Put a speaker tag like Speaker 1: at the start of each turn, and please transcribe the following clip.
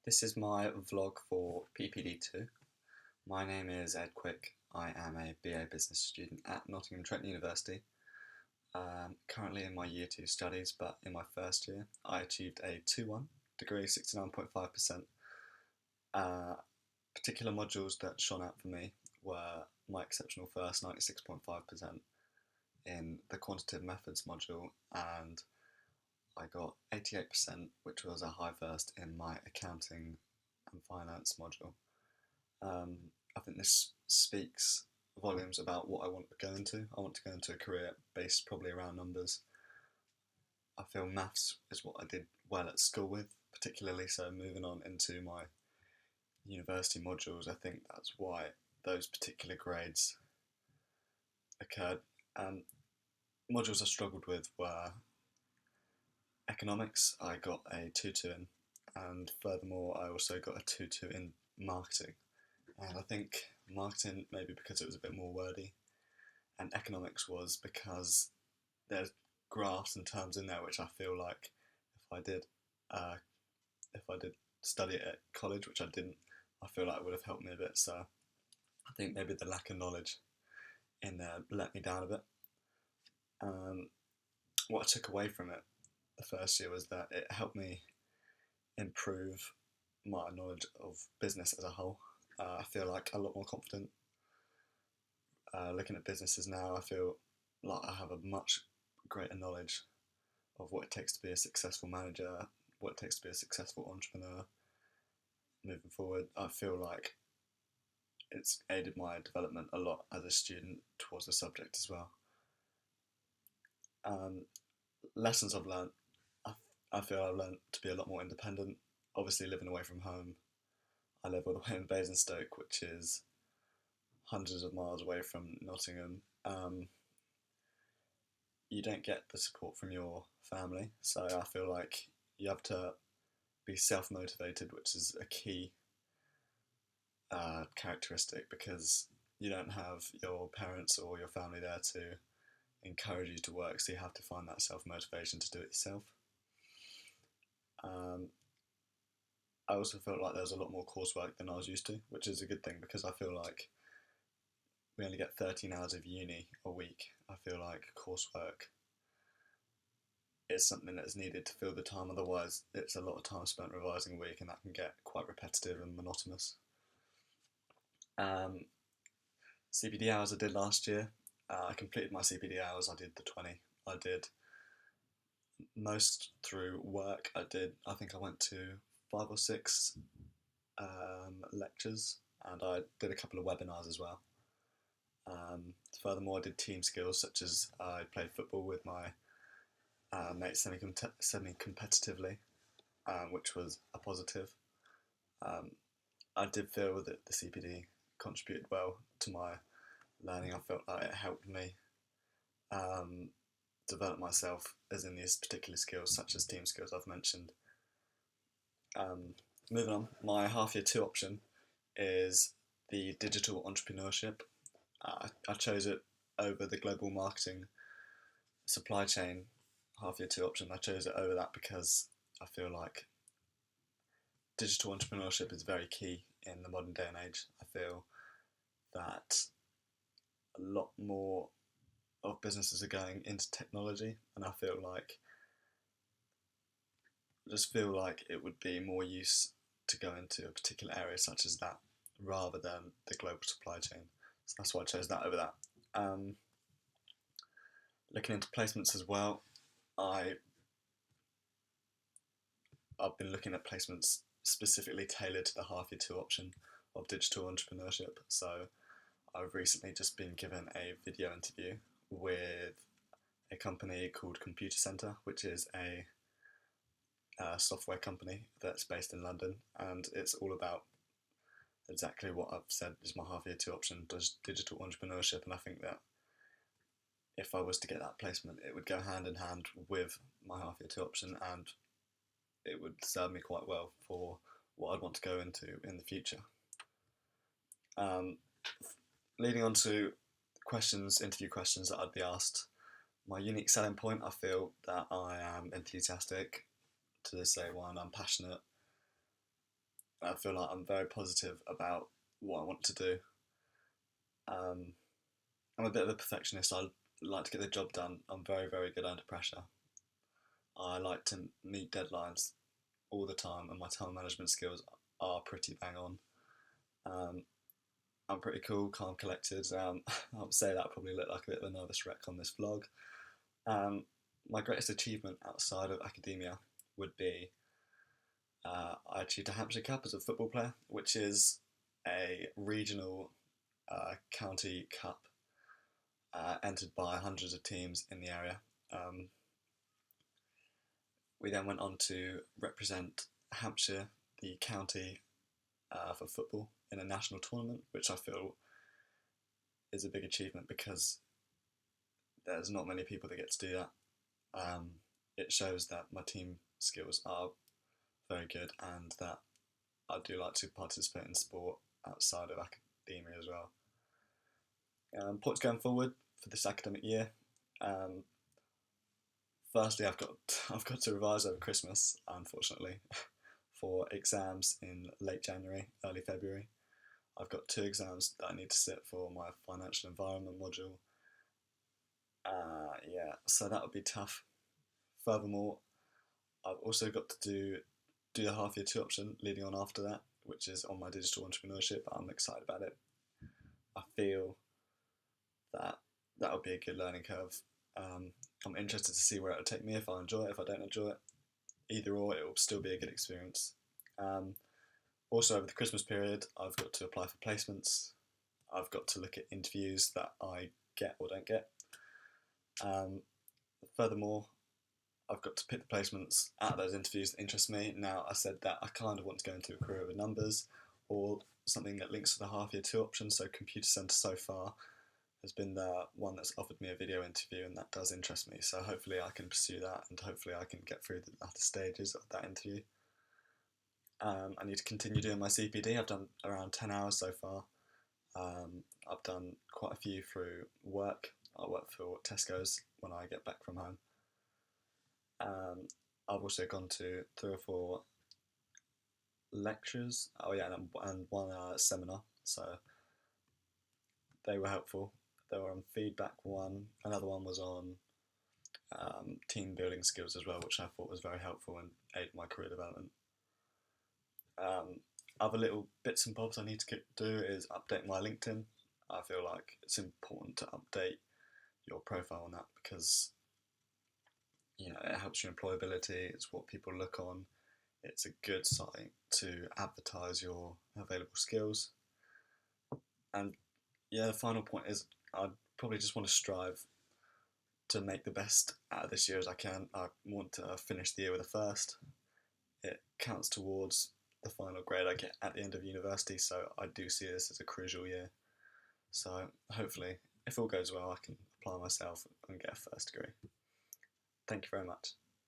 Speaker 1: This is my vlog for PPD2. My name is Ed Quick. I am a BA Business student at Nottingham Trent University. Currently in my Year 2 studies, but in my first year I achieved a 2-1 degree, 69.5%. Particular modules that shone out for me were my exceptional first, 96.5%, in the quantitative methods module, and I got 88%, which was a high first in my accounting and finance module. I think this speaks volumes about what I want to go into. I want to go into a career based probably around numbers. I feel maths is what I did well at school with, particularly, so moving on into my university modules, I think that's why those particular grades occurred. Modules I struggled with were economics. I got a 2-2 in, and furthermore I also got a 2-2 in marketing. And I think marketing, maybe because it was a bit more wordy, and economics was because there's graphs and terms in there which I feel like if I did if I did study it at college, which I didn't, I feel like it would have helped me a bit. So I think maybe the lack of knowledge in there let me down a bit. What I took away from it the first year was that it helped me improve my knowledge of business as a whole. I feel like a lot more confident looking at businesses now. I feel like I have a much greater knowledge of what it takes to be a successful manager, what it takes to be a successful entrepreneur moving forward. I feel like it's aided my development a lot as a student towards the subject as well. Lessons I've learnt, I feel I've learnt to be a lot more independent. Obviously, living away from home, I live all the way in Basingstoke, which is hundreds of miles away from Nottingham. You don't get the support from your family, so I feel like you have to be self-motivated, which is a key characteristic, because you don't have your parents or your family there to encourage you to work, so you have to find that self-motivation to do it yourself. I also felt like there was a lot more coursework than I was used to, which is a good thing, because I feel like we only get 13 hours of uni a week. I feel like coursework is something that is needed to fill the time, otherwise it's a lot of time spent revising a week, and that can get quite repetitive and monotonous. CPD hours I did last year. I completed my CPD hours. I did the 20. I did most through work. I think I went to 5 or 6 lectures, and I did a couple of webinars as well. Furthermore, I did team skills, such as I played football with my mates semi-competitively, which was a positive. I did feel that the CPD contributed well to my learning. I felt like it helped me develop myself as in these particular skills, such as team skills I've mentioned. Moving on, my half year 2 option is the digital entrepreneurship. I chose it over the global marketing supply chain half year 2 option. I chose it over that because I feel like digital entrepreneurship is very key in the modern day and age. I feel that a lot more of businesses are going into technology, and I just feel like it would be more use to go into a particular area such as that rather than the global supply chain. So that's why I chose that over that. Looking into placements as well, I've been looking at placements specifically tailored to the half year 2 option of digital entrepreneurship. So I've recently just been given a video interview with a company called Computacenter, which is a software company that's based in London, and it's all about exactly what I've said is my half year 2 option, does digital entrepreneurship. And I think that if I was to get that placement, it would go hand in hand with my half year 2 option, and it would serve me quite well for what I'd want to go into in the future. Leading on to interview questions that I'd be asked. My unique selling point, I feel that I am enthusiastic, to say one, I'm passionate, feel like I'm very positive about what I want to do. Um, I'm a bit of a perfectionist. I like to get the job done. I'm very, very good under pressure. I like to meet deadlines all the time, and my time management skills are pretty bang on. Um, I'm pretty cool, calm, collected. I would say that I probably look like a bit of a nervous wreck on this vlog. Um, my greatest achievement outside of academia would be I achieved a Hampshire Cup as a football player, which is a regional county cup entered by hundreds of teams in the area. We then went on to represent Hampshire, the county, for football in a national tournament, which I feel is a big achievement because there's not many people that get to do that. It shows that my team skills are very good and that I do like to participate in sport outside of academia as well. Points going forward for this academic year. Firstly, I've got to revise over Christmas, unfortunately, for exams in late January, early February. I've got 2 exams that I need to sit for my financial environment module. Yeah, so that would be tough. Furthermore, I've also got to do the half year 2 option leading on after that, which is on my digital entrepreneurship. I'm excited about it. I feel that that would be a good learning curve. I'm interested to see where it'll take me, if I enjoy it, if I don't enjoy it. Either or, it will still be a good experience. Also, over the Christmas period, I've got to apply for placements. I've got to look at interviews that I get or don't get. Furthermore, I've got to pick the placements out of those interviews that interest me. Now, I said that I kind of want to go into a career with numbers or something that links to the half year 2 option. So Computer Centre so far has been the one that's offered me a video interview, and that does interest me. So hopefully I can pursue that, and hopefully I can get through the latter stages of that interview. I need to continue doing my CPD. I've done around 10 hours so far. I've done quite a few through work. I work for Tesco's when I get back from home. I've also gone to 3 or 4 lectures. Oh yeah, and one seminar. So they were helpful. They were on feedback one. Another one was on team building skills as well, which I thought was very helpful and aided my career development. Other little bits and bobs I need to do is update my LinkedIn. I feel like it's important to update your profile on that because it helps your employability. It's what people look on. It's a good site to advertise your available skills. And yeah, the final point is I probably just want to strive to make the best out of this year as I can. I want to finish the year with a first. It counts towards the final grade I get at the end of university, so I do see this as a crucial year. So hopefully, if all goes well, I can apply myself and get a first degree. Thank you very much.